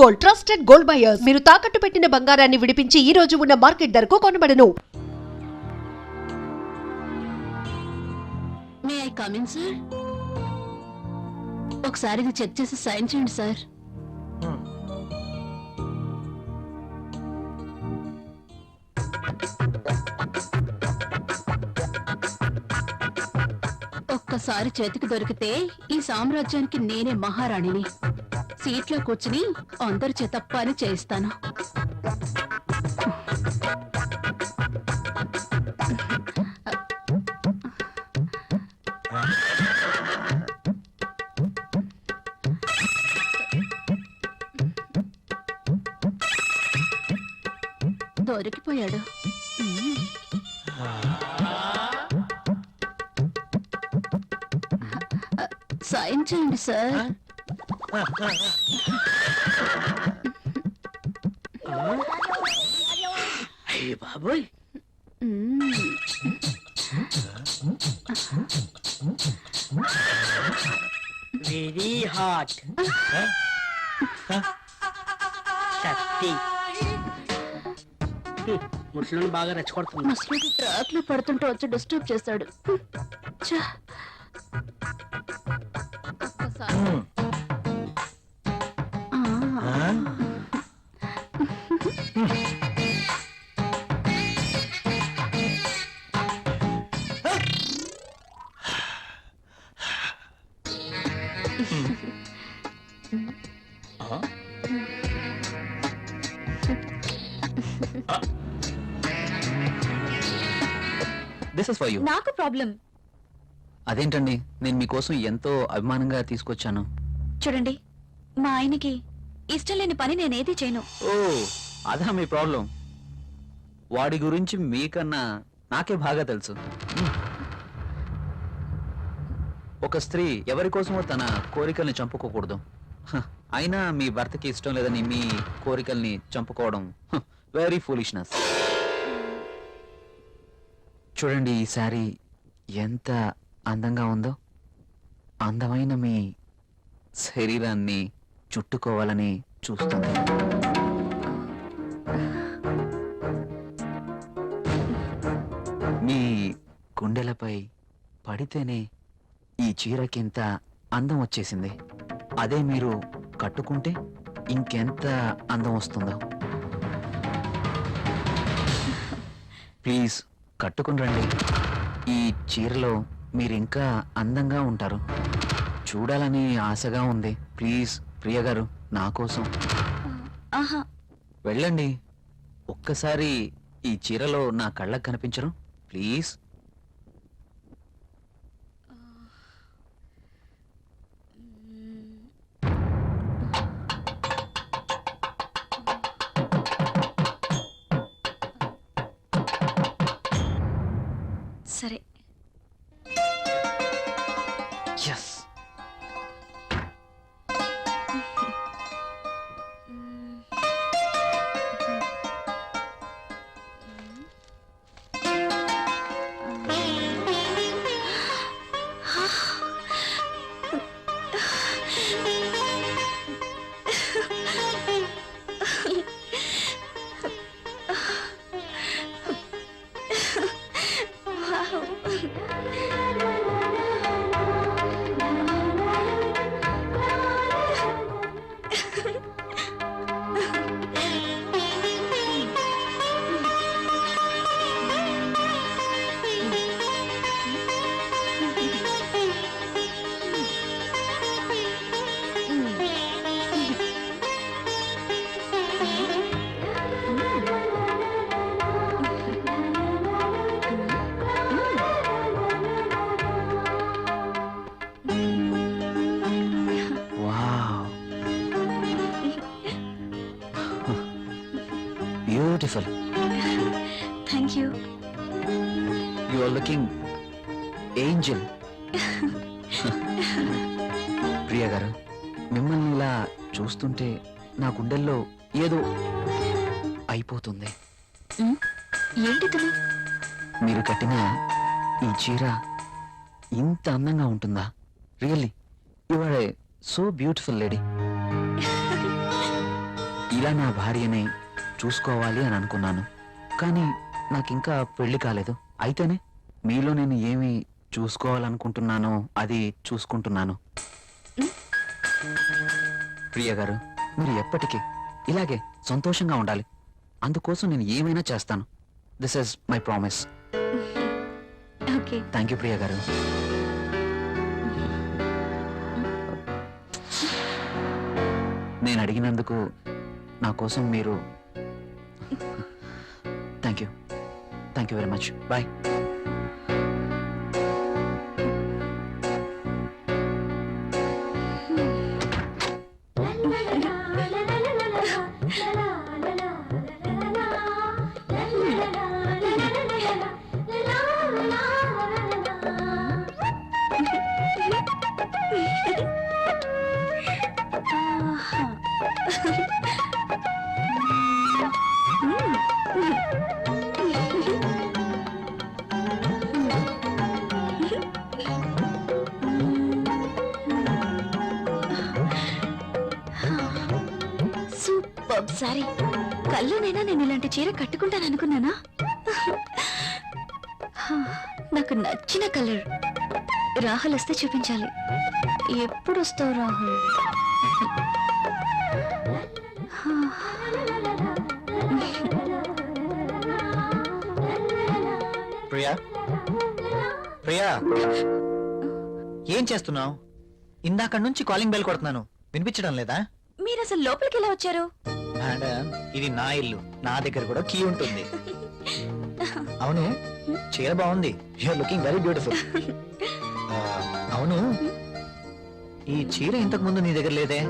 Gold, trusted gold buyers. మీరు తాకట్టు పెట్టిన బంగారాన్ని విడిపించి ఈ రోజు ఉన్న మార్కెట్ ధరకు కొనబడను. May I come in sir? ఒకసారి ఇది చెక్ చేసి సైన్ చేయండి సార్. ఒక్కసారి చేతికి దొరికితే ఈ సామ్రాజ్యానికి నేనే మహారాణిని. సీట్లో కూర్చుని అందరి చేత పని చేయిస్తాను. దొరికిపోయాడు. సైన్ చేయండి సార్. అయ్య బాబోయ్, వెరీ హాట్. శక్తి ముసలిని బాగా రెచ్చగొడుతుంది. ముసలికి ట్రాక్ లో పడుతుంటే వచ్చి డిస్టర్బ్ చేశాడు. ఛ! ఒక్కసారి. This is for you. నాకు ప్రాబ్లం. అదేంటండి, నేను మీకోసం ఎంతో అభిమానంగా తీసుకొచ్చాను. చూడండి, మా ఆయనకి ఇష్టం లేని పని నేనేది చేయను. ఓ, అదా మీ ప్రాబ్లం. వాడి గురించి మీకన్నా నాకే బాగా తెలుసు. ఒక స్త్రీ ఎవరి కోసమో తన కోరికల్ని చంపుకోకూడదు. అయినా మీ భర్తకి ఇష్టం లేదని మీ కోరికల్ని చంపుకోవడం వెరీ ఫూలిష్నెస్. చూడండి, ఈ శారీ ఎంత అందంగా ఉందో. అందమైన మీ శరీరాన్ని చుట్టుకోవాలని చూస్తుంది. మీ గుండెలపై పడితేనే ఈ చీరకింత అందం వచ్చేసింది. అదే మీరు కట్టుకుంటే ఇంకెంత అందం వస్తుందో. ప్లీజ్ కట్టుకుని రండి. ఈ చీరలో మీరు ఇంకా అందంగా ఉంటారు. చూడాలని ఆశగా ఉంది. ప్లీజ్ ప్రియ గారు, నా కోసం వెళ్ళండి. ఒక్కసారి ఈ చీరలో నా కళ్ళకు కనిపించరు? ప్లీజ్. సరే. Yes. Beautiful. Thank you. You are looking angel. Priya garu, మిమ్మల్ని ఇలా చూస్తుంటే నా గుండెల్లో ఏదో అయిపోతుంది. ఏంటిది? మీరు కట్టిన ఈ చీర ఇంత అందంగా ఉంటుందా? Really you are a so beautiful lady. ఇలా నా భార్యని చూసుకోవాలి అని అనుకున్నాను. కానీ నాకింకా పెళ్లి కాలేదు. అయితేనే మీలో నేను ఏమి చూసుకోవాలనుకుంటున్నానో అది చూసుకుంటున్నాను. ప్రియ గారు, మీరు ఎప్పటికీ ఇలాగే సంతోషంగా ఉండాలి. అందుకోసం నేను ఏమైనా చేస్తాను. This is my promise. Okay. Thank you Priya garu. నేను అడిగినందుకు నా కోసం మీరు thank you very much. Bye. Super sorry. కల్లోనైనా నేను ఇలాంటి చీర కట్టుకుంటాను అనుకున్నానా? నాకు నచ్చిన కలర్. రాహుల్ వస్తే చూపించాలి. ఎప్పుడు వస్తావు రాహుల్? ప్రియా, ప్రియా, ఏం చేస్తున్నావు? ఇందాక నుంచి కాలింగ్ బెల్ కొడుతున్నాను, వినిపించడం లేదా? మీరు అసలు లోపలికి ఎలా వచ్చారు? మేడం, ఇది నా ఇల్లు, నా దగ్గర కూడా కీ ఉంటుంది. అవును, చీర బాగుంది. You're looking very beautiful. అవును, ఈ చీర ఇంతకు ముందు నీ దగ్గర లేదే?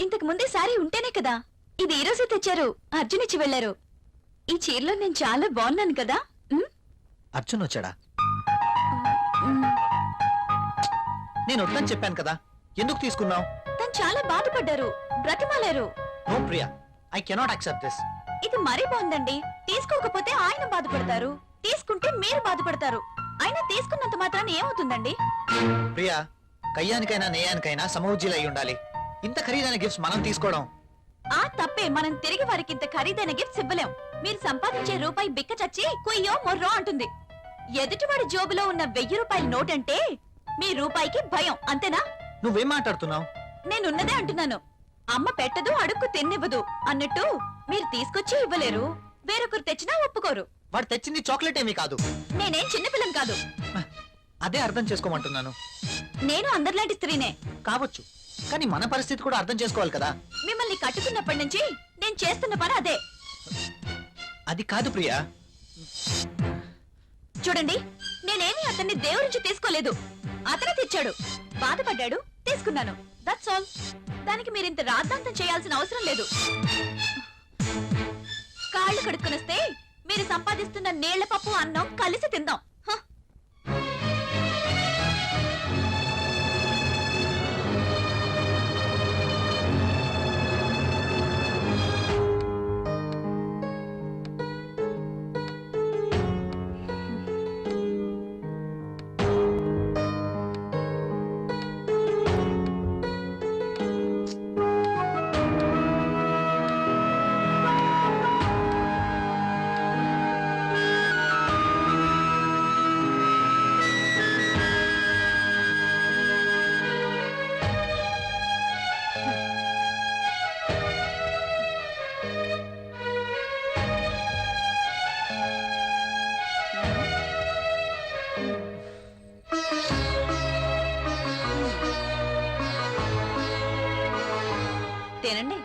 ఇంతకు ముందే సారీ ఉంటేనే కదా. ఇది ఈ రోజే తెచ్చారు. అర్జున్ ఇచ్చి వెళ్లారు. ఈ చీరలో నేను చాలా బాగున్నాను కదా. అర్జున్ వచ్చాడా? మ్, నేను వద్దని చెప్పాను కదా, ఎందుకు తీసుకున్నావు? తను చాలా బాధపడ్డారు, బ్రతిమాలారు. No Priya, I cannot accept this. ఇది మరీ బాగుందండి. తీసుకోకపోతే ఆయన బాధపడతారు, తీసుకుంటే మీరు బాధపడతారు. అయినా తీసుకున్నంత మాత్రాన ఏమవుతుందండి? ప్రియా, కయ్యానికైనా నేయానికైనా సమౌజ్జీలు అయి ఉండాలి. ఇంత ఖరీదైన గిఫ్ట్స్ మనం తీసుకోవడం ఆ తప్పే. మనం తిరిగి వారికి ఇంత ఖరీదైన గిఫ్ట్స్ ఇవ్వలేం. మీరు సంపాదించే రూపాయి బిక్క చచ్చి కుయ్యో మొర్రో అంటుంది. ఎదుటివాడి జోబులో ఉన్న 1000 రూపాయల నోట్ అంటే మీ రూపాయికి భయం, అంతేనా? నువ్వేం మాట్లాడుతున్నావు? నేనున్నదే అంటున్నాను. అమ్మ పెట్టదు, అడుక్కు తిన్నివ్వదు అన్నట్టు మీరు తీసుకొచ్చి ఇవ్వలేరు, వేరొకరు తెచ్చినా ఒప్పుకోరు. వాడు తెచ్చింది చాక్లెట్ ఏమీ కాదు. నేనేం చిన్నపిల్లని కాదు. అదే అర్థం చేసుకోమంటున్నాను. నేను అందరిలాంటి స్త్రీనే. కావచ్చు, కానీ మన పరిస్థితి కూడా అర్థం చేసుకోవాలి కదా. మిమ్మల్ని కట్టుకున్నప్పటి నుంచి నేను చేస్తున్న పని అదే. అది కాదు ప్రియా. చూడండి, నేనేమి అతన్ని దేవురించి తీసుకోలేదు. అతనే తెచ్చాడు, బాధపడ్డాడు, తీసుకున్నాను. That's all. దానికి మీరింత రాద్ధాంతం చేయాల్సిన అవసరం లేదు. కాళ్ళు కడుక్కునొస్తే మీరు సంపాదిస్తున్న నీళ్ల పప్పు అన్నం కలిసి తిందాం. హ. తినండి.